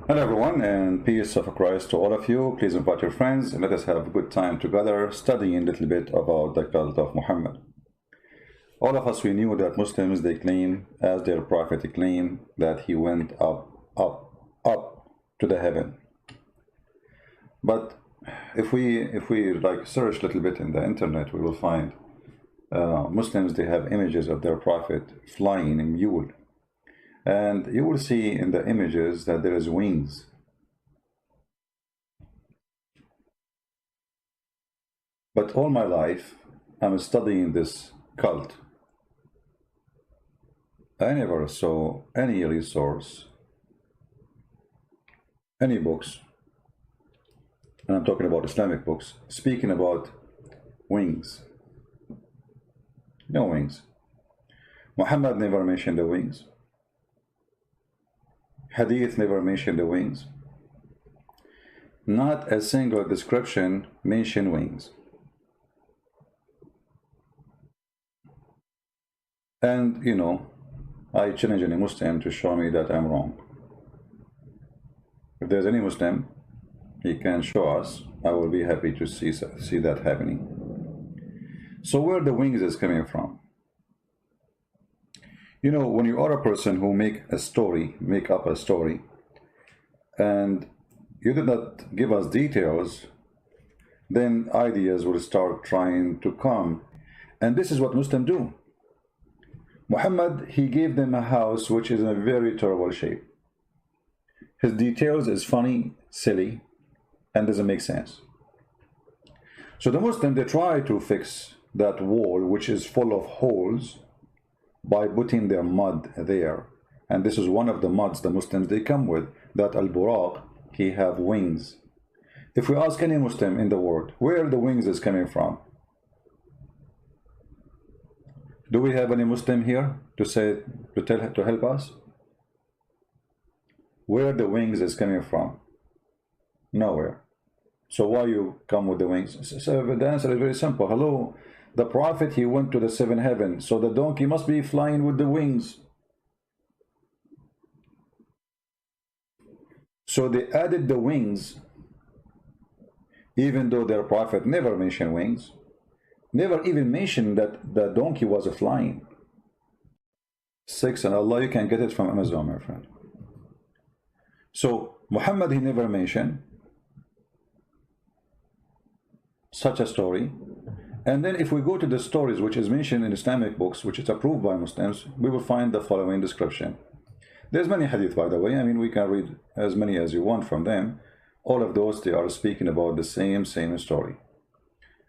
Hello everyone, and peace of Christ to all of you. Please invite your friends and let us have a good time together studying a little bit about the cult of Muhammad. All of us, we knew that Muslims, they claim, as their prophet claim, that he went up to the heaven. But if we like search a little bit in the internet, we will find Muslims, they have images of their prophet flying a mule. And you will see in the images that there is wings. But all my life, I'm studying this cult. I never saw any resource, any books, and I'm talking about Islamic books, speaking about wings. No wings. Muhammad never mentioned the wings. Hadith never mentioned the wings. Not a single description mentioned wings. And you know, I challenge any Muslim to show me that I'm wrong. If there's any Muslim, he can show us. I will be happy to see that happening. So where the wings is coming from? You know, when you are a person who make up a story, and you did not give us details, then ideas will start trying to come. And this is what Muslims do. Muhammad, he gave them a house which is in a very terrible shape. His details is funny, silly, and doesn't make sense. So the Muslims, they try to fix that wall which is full of holes by putting their mud there. And this is one of the muds the Muslims, they come with, that al-buraq, he have wings. If we ask any Muslim in the world, where the wings is coming from? Do we have any Muslim here to help us? Where the wings is coming from? Nowhere. So why you come with the wings? So the answer is very simple. Hello, the prophet, he went to the seventh heaven, so the donkey must be flying with the wings. So they added the wings, even though their prophet never mentioned wings, never even mentioned that the donkey was flying. 6 and Allah, you can get it from Amazon, my friend. So Muhammad, he never mentioned such a story. And then if we go to the stories which is mentioned in Islamic books, which is approved by Muslims, we will find the following description. There's many hadith, by the way. I mean, we can read as many as you want from them. All of those, they are speaking about the same story.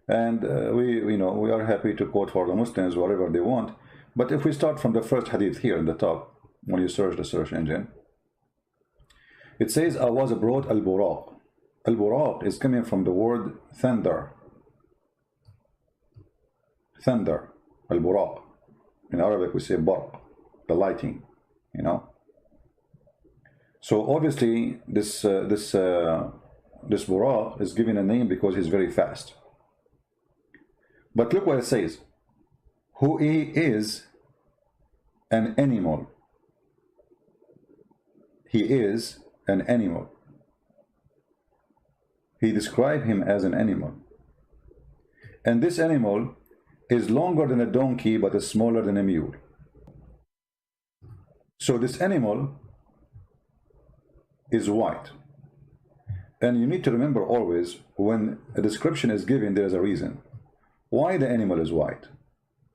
And we are happy to quote for the Muslims whatever they want. But if we start from the first hadith here in the top, when you search the search engine, it says, I was brought al-buraq. Al-buraq is coming from the word thunder. Thunder, al-buraq. In Arabic we say barq, the lighting, you know. So obviously this buraq is given a name because he's very fast. But look what it says. Who he is an animal. He is an animal. He described him as an animal. And this animal is longer than a donkey but is smaller than a mule. So this animal is white. And you need to remember always, when a description is given, there is a reason. Why the animal is white?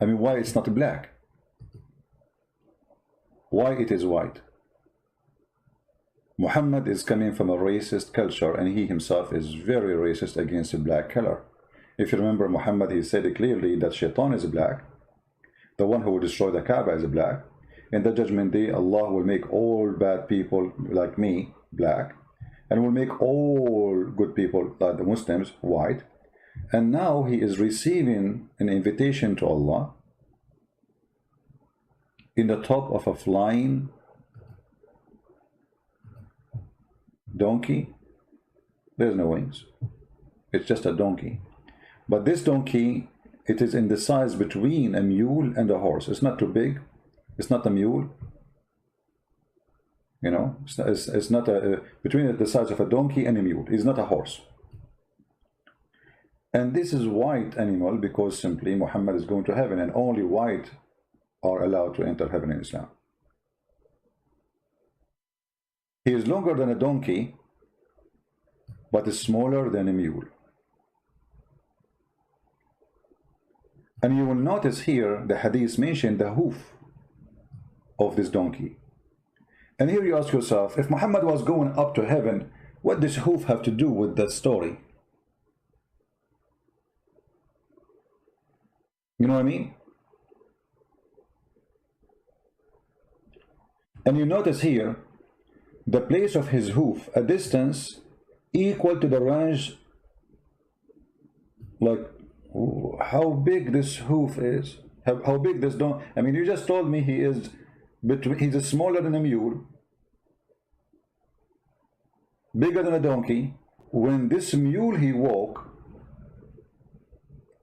I mean, why it's not black? Why it is white? Muhammad is coming from a racist culture, and he himself is very racist against the black color. If you remember, Muhammad, he said clearly that Shaitan is black. The one who will destroy the Kaaba is black. In the judgment day, Allah will make all bad people like me black, and will make all good people like the Muslims white. And now he is receiving an invitation to Allah in the top of a flying donkey. There's no wings. It's just a donkey. But this donkey, it is in the size between a mule and a horse. It's not too big. It's not a mule. You know, it's not between the size of a donkey and a mule. It's not a horse. And this is white animal because simply Muhammad is going to heaven, and only white are allowed to enter heaven in Islam. He is longer than a donkey, but is smaller than a mule. And you will notice here the hadith mentioned the hoof of this donkey. And here you ask yourself, if Muhammad was going up to heaven, what does hoof have to do with that story? You know what I mean? And you notice here the place of his hoof, a distance equal to the range, like how big this hoof is, how big this donkey. I mean, you just told me he's smaller than a mule, bigger than a donkey. When this mule he walk,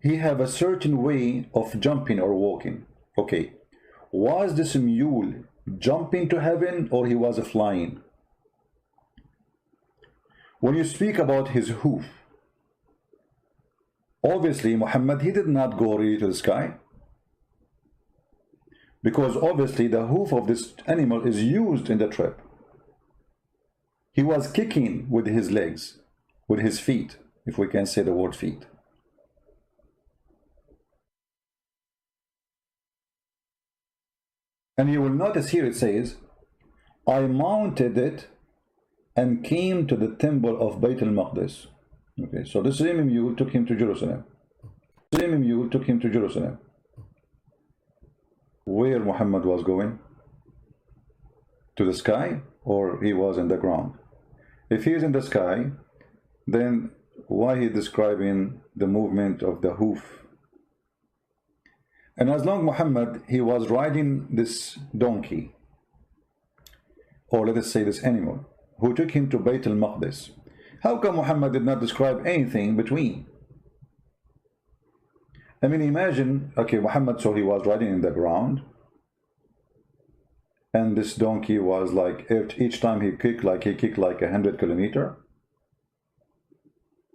he have a certain way of jumping or walking. Okay, was this mule jumping to heaven or he was flying? When you speak about his hoof, obviously Muhammad, he did not go really to the sky, because obviously the hoof of this animal is used in the trip. He was kicking with his legs, with his feet, if we can say the word feet. And you will notice here it says, I mounted it and came to the temple of Bayt al-Maqdis. Okay, so the same mule took him to Jerusalem. The same mule took him to Jerusalem. Where Muhammad was going? To the sky, or he was in the ground? If he is in the sky, then why he describing the movement of the hoof? And as long Muhammad, he was riding this donkey, or let us say this animal, who took him to Bayt al-Maqdis, how come Muhammad did not describe anything between? I mean, imagine, okay, Muhammad, so he was riding in the ground, and this donkey was like, each time he kicked like 100 kilometers.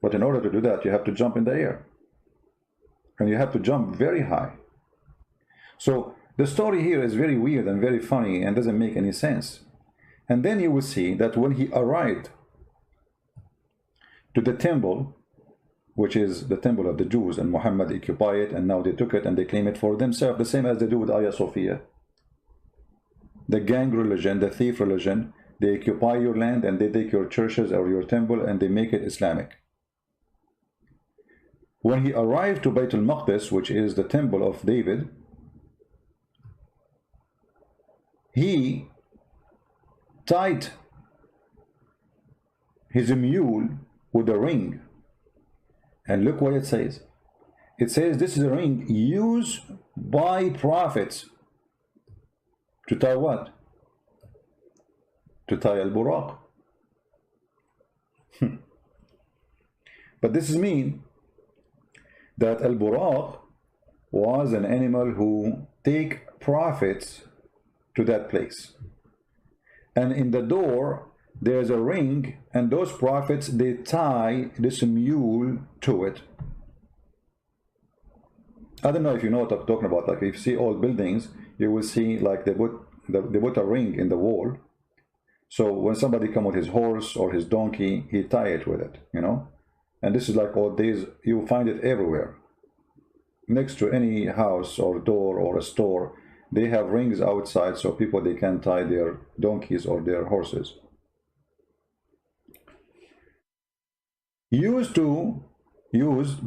But in order to do that, you have to jump in the air. And you have to jump very high. So the story here is very weird and very funny and doesn't make any sense. And then you will see that when he arrived to the temple, which is the temple of the Jews, and Muhammad occupied it, and now they took it and they claim it for themselves, the same as they do with Hagia Sophia. The gang religion, the thief religion, they occupy your land and they take your churches or your temple and they make it Islamic. When he arrived to Bayt al-Maqdis, which is the temple of David, he tied his mule with a ring. And look what it says. It says this is a ring used by prophets to tie what? To tie al-buraq. But this is mean that al-buraq was an animal who take prophets to that place. And in the door, there's a ring, and those prophets, they tie this mule to it. I don't know if you know what I'm talking about. Like if you see old buildings, you will see like they put a ring in the wall. So when somebody come with his horse or his donkey, he tie it with it, you know. And this is like old days. You will find it everywhere. Next to any house or door or a store, they have rings outside so people, they can tie their donkeys or their horses. Used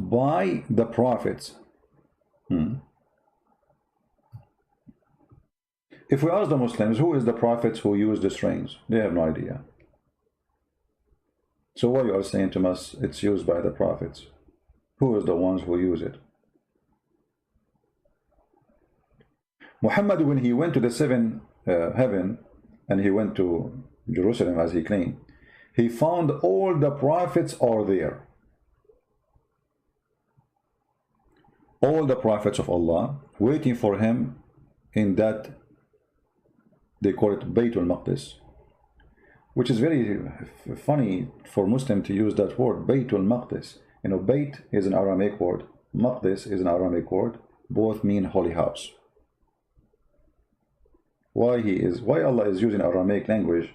by the prophets. If we ask the Muslims, who is the prophets who use these rings? They have no idea. So why you are saying to us it's used by the prophets? Who is the ones who use it? Muhammad, when he went to the seventh heaven and he went to Jerusalem as he claimed, he found all the prophets are there. All the prophets of Allah waiting for him in that, they call it Bayt al-Maqdis. which is very funny for Muslim to use that word, Baytul Maqdis. You know, Bayt is an Aramaic word, Maqdis is an Aramaic word, both mean holy house. Why Allah is using Aramaic language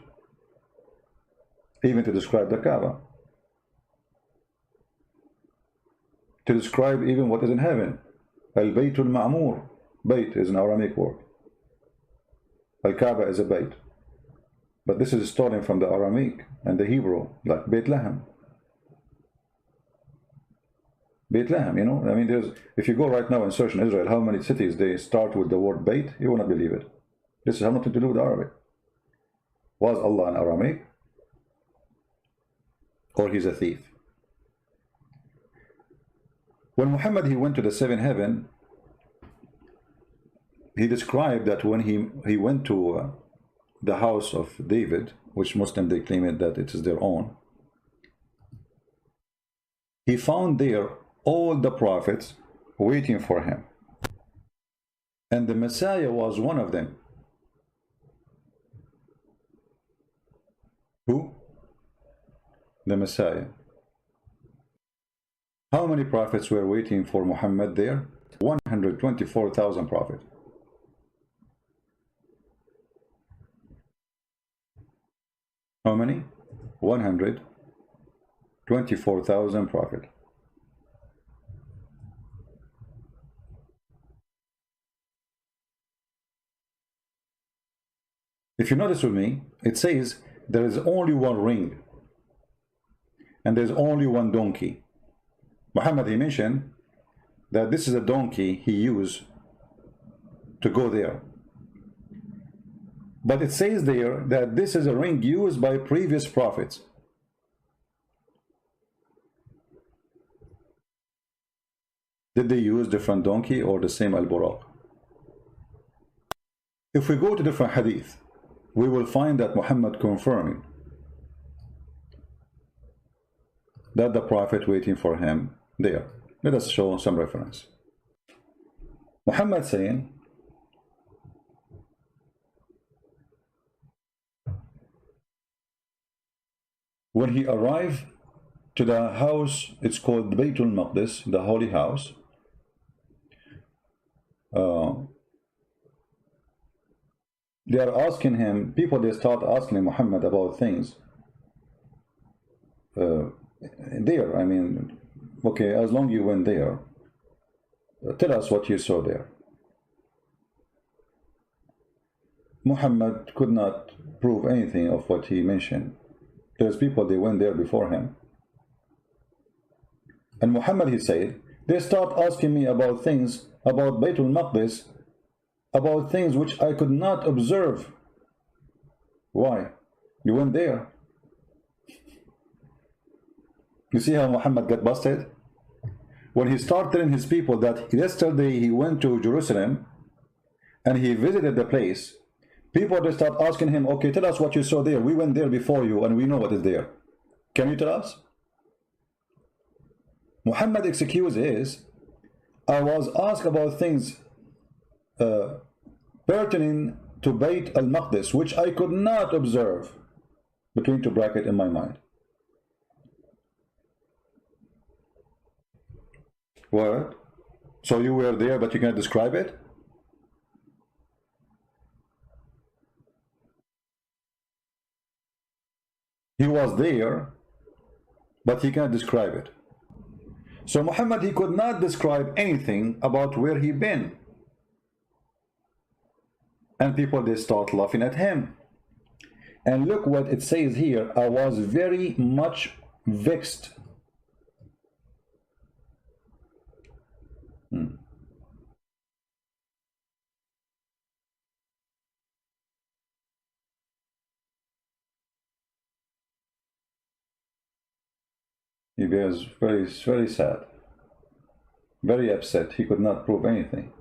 even to describe the Kaaba, to describe even what is in heaven. Al-Baytul Ma'mur, Bayt is an Aramaic word. Al-Kaaba is a Bayt. But this is stolen from the Aramaic and the Hebrew, like Bethlehem. Bethlehem, you know, I mean, if you go right now and search in Israel how many cities they start with the word Bayt, you will not believe it. This has nothing to do with Arabic. Was Allah an Aramaic? Or he's a thief? When Muhammad he went to the seventh heaven, he described that when he went to the house of David, which Muslim they claim it that it is their own, he found there all the prophets waiting for him, and the Messiah was one of them. Who? The Messiah. How many prophets were waiting for Muhammad there? 124,000 prophets. How many? 124,000 prophets. If you notice with me, it says there is only one ring and there's only one donkey. Muhammad he mentioned that this is a donkey he used to go there. But it says there that this is a ring used by previous prophets. Did they use different donkey or the same al-buraq? If we go to different hadith, we will find that Muhammad confirming that the prophet waiting for him there. Let us show some reference. Muhammad saying, when he arrived to the house, it's called Baytul Maqdis, the holy house, they are asking him, people they start asking Muhammad about things there. I mean, okay, as long you went there, tell us what you saw there. Muhammad could not prove anything of what he mentioned. There's people they went there before him, and Muhammad he said, they start asking me about things about Baytul Maqdis, about things which I could not observe. Why? You went there. You see how Muhammad got busted? When he started telling his people that yesterday he went to Jerusalem and he visited the place, people they start asking him, okay, tell us what you saw there. We went there before you and we know what is there. Can you tell us? Muhammad's excuse is, I was asked about things pertaining to Bayt al-Maqdis, which I could not observe, between two brackets in my mind. What? So you were there, but you can't describe it? He was there, but he can't describe it. So Muhammad, he could not describe anything about where he been. And people, they start laughing at him. And look what it says here, I was very much vexed. He was very sad, very upset. He could not prove anything.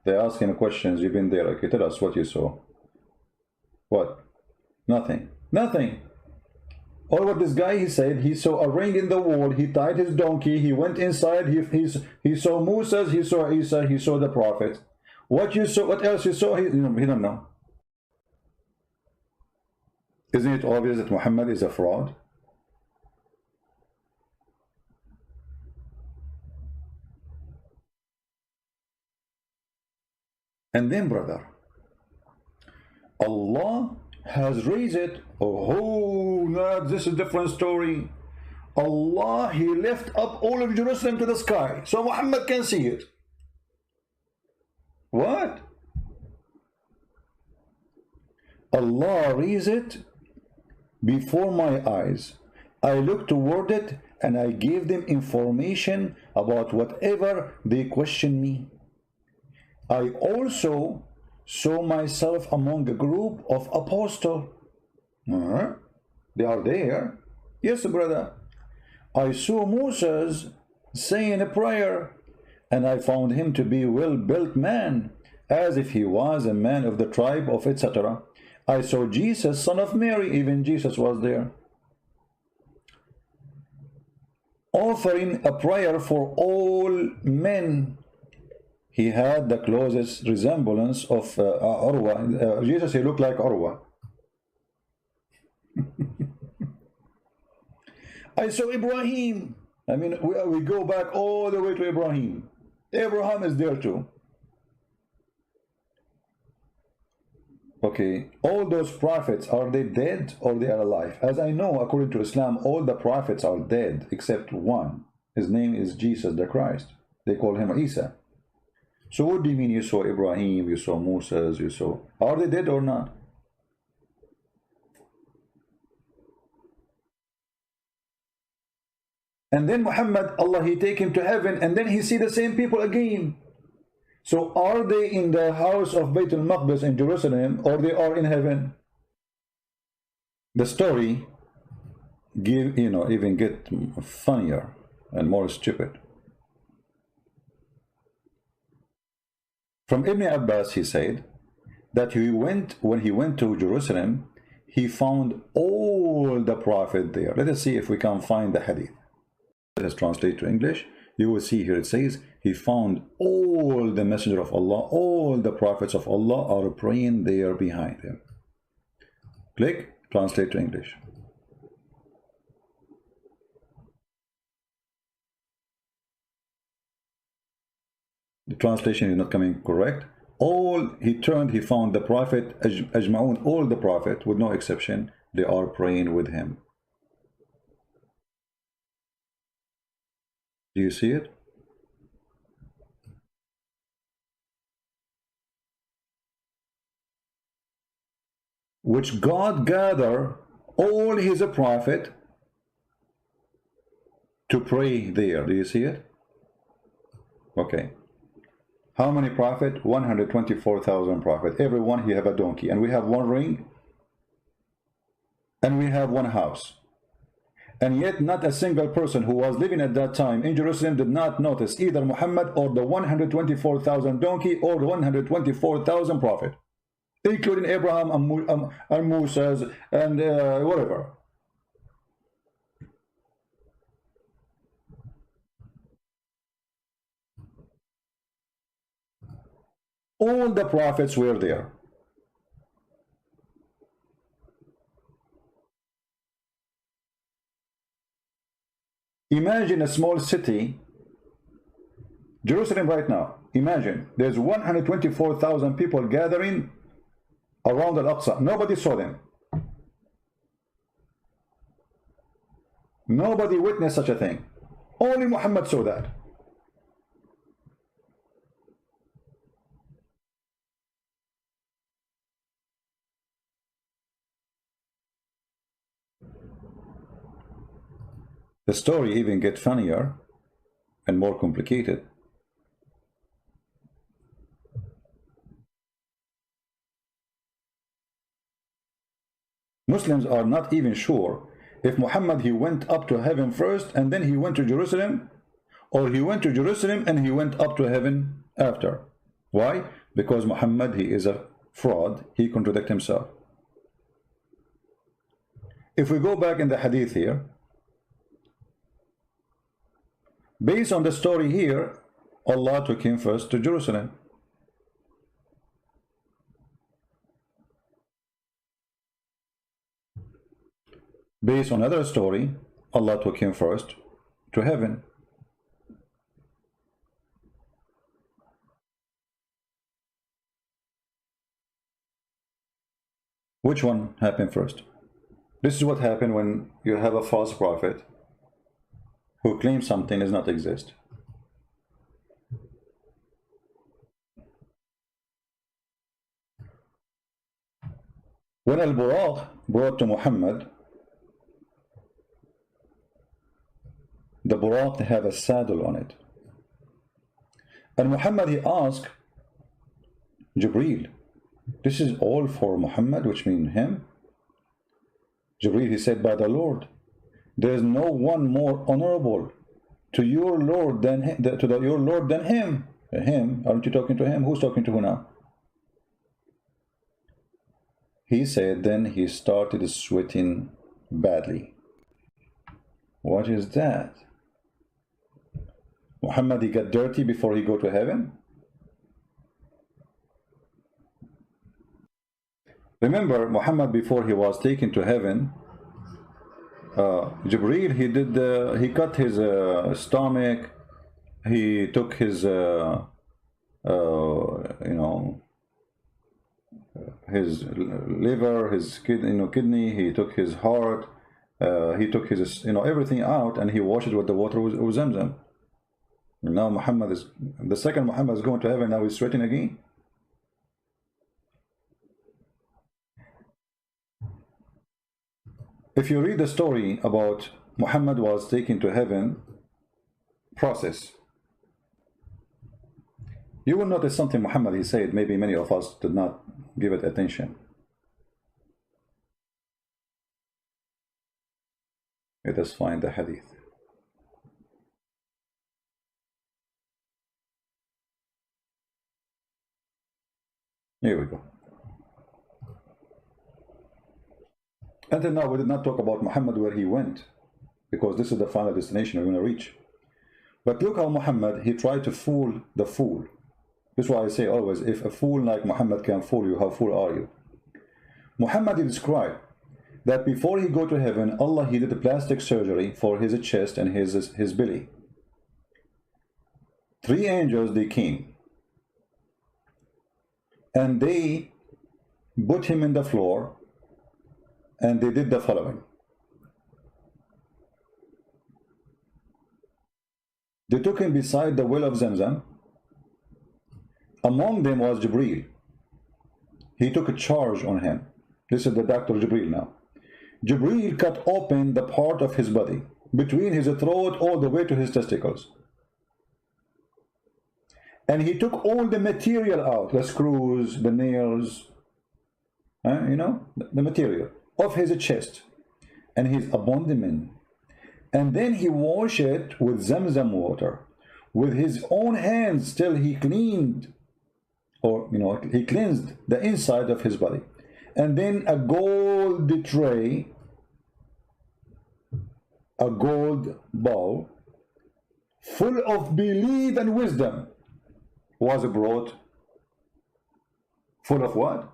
They ask him questions, you've been there, okay, tell us what you saw. What? Nothing. Nothing. All what this guy, he said, he saw a ring in the wall, he tied his donkey, he went inside, he saw Moses, he saw Isa, he saw the prophet. What you saw, what else you saw, he don't know. Isn't it obvious that Muhammad is a fraud? And then, brother, Allah has raised it. Oh, no, this is a different story. Allah, He left up all of Jerusalem to the sky, so Muhammad can see it. What? Allah raised it before my eyes. I looked toward it and I gave them information about whatever they questioned me. I also saw myself among a group of apostles. They are there. Yes, brother. I saw Moses saying a prayer, and I found him to be a well-built man, as if he was a man of the tribe of etc. I saw Jesus, son of Mary, even Jesus was there, offering a prayer for all men. He had the closest resemblance of Urwa. Jesus, he looked like Urwa. I saw Ibrahim. I mean, we go back all the way to Ibrahim. Abraham is there too. Okay, all those prophets, are they dead or they are alive? As I know, according to Islam, all the prophets are dead except one. His name is Jesus the Christ. They call him Isa. So what do you mean you saw Ibrahim, you saw Moses, you saw... Are they dead or not? And then Muhammad, Allah, He take him to heaven, and then he see the same people again. So are they in the house of Bayt al-Maqdis in Jerusalem, or they are in heaven? The story even get funnier and more stupid. From Ibn Abbas, he said that when he went to Jerusalem, he found all the prophet there. Let us see if we can find the hadith. Let us translate to English. You will see here it says, he found all the messenger of Allah, all the prophets of Allah are praying there behind him. Click, translate to English. The translation is not coming correct. He found the prophet, Ajma'un, all the prophet, with no exception, they are praying with him. Do you see it? Which God gather all his prophet to pray there. Do you see it? Okay. How many prophet? 124,000 prophet. Everyone he have a donkey, and we have one ring, and we have one house. And yet not a single person who was living at that time in Jerusalem did not notice either Muhammad or the 124,000 donkey or the 124,000 prophet, including Abraham and Moses and whatever. All the prophets were there. Imagine a small city, Jerusalem right now. Imagine there's 124,000 people gathering around Al-Aqsa. Nobody saw them. Nobody witnessed such a thing. Only Muhammad saw that. The story even gets funnier and more complicated. Muslims are not even sure if Muhammad he went up to heaven first and then he went to Jerusalem, or he went to Jerusalem and he went up to heaven after. Why? Because Muhammad he is a fraud. He contradicts himself. If we go back in the hadith here, based on the story here, Allah took him first to Jerusalem. Based on another story, Allah took him first to heaven. Which one happened first? This is what happened when you have a false prophet who claims something does not exist. When Al-Buraq brought to Muhammad, the Buraq have a saddle on it. And Muhammad, he asked Jibreel, this is all for Muhammad, which means him? Jibreel, he said, by the Lord, there is no one more honorable to your Lord than your Lord than him. Him? Aren't you talking to him? Who's talking to who now? He said, then he started sweating badly. What is that? Muhammad, he got dirty before he go to heaven? Remember, Muhammad, before he was taken to heaven, Jibreel, he cut his stomach, he took his, his liver, his kidney, he took his heart, he took his, everything out, and he washed it with the water of Zamzam. And now Muhammad is, the second Muhammad is going to heaven, now he's sweating again. If you read the story about Muhammad was taken to heaven process, you will notice something Muhammad, he said, maybe many of us did not give it attention. Let us find the hadith. Here we go. Until now, we did not talk about Muhammad where he went, because this is the final destination we're going to reach. But look how Muhammad, he tried to fool the fool. This is why I say always, if a fool like Muhammad can fool you, how fool are you? Muhammad, he described that before he go to heaven, Allah, he did a plastic surgery for his chest and his belly. 3 angels, they came. And they put him in the floor, and they did the following. They took him beside the well of Zamzam. Among them was Jibreel. He took a charge on him. This is the Dr. Jibreel now. Jibreel cut open the part of his body, between his throat all the way to his testicles. And he took all the material out, the screws, the nails, the material of his chest and his abdomen, and then he washed it with Zamzam water with his own hands till he cleaned, or he cleansed the inside of his body. And then a gold tray, a gold bowl full of belief and wisdom was brought. Full of what?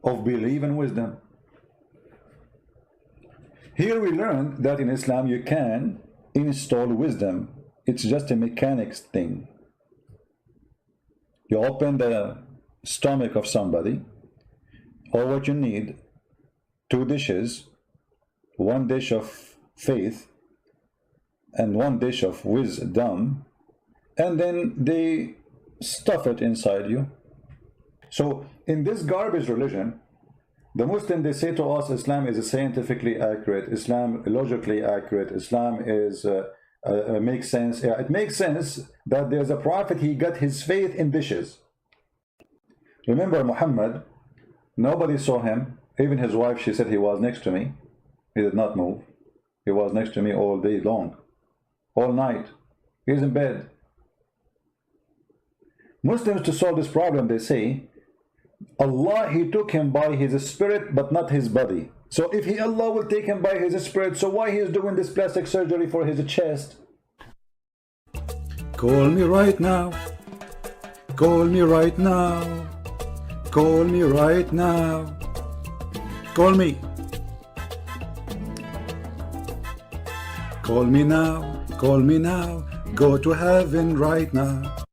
Of belief and wisdom. Here we learn that in Islam you can install wisdom. It's just a mechanics thing. You open the stomach of somebody, or what you need, 2 dishes, 1 dish of faith and 1 dish of wisdom, and then they stuff it inside you. So in this garbage religion, the Muslim, they say to us, Islam is scientifically accurate, Islam logically accurate, Islam is makes sense. Yeah, it makes sense that there's a prophet, he got his faith in dishes. Remember Muhammad, nobody saw him. Even his wife, she said, he was next to me. He did not move. He was next to me all day long, all night. He's in bed. Muslims, to solve this problem, they say, Allah, he took him by his spirit, but not his body. So if Allah will take him by his spirit, so why he is doing this plastic surgery for his chest? Call me right now. Call me right now. Call me right now. Call me. Call me now, go to heaven right now.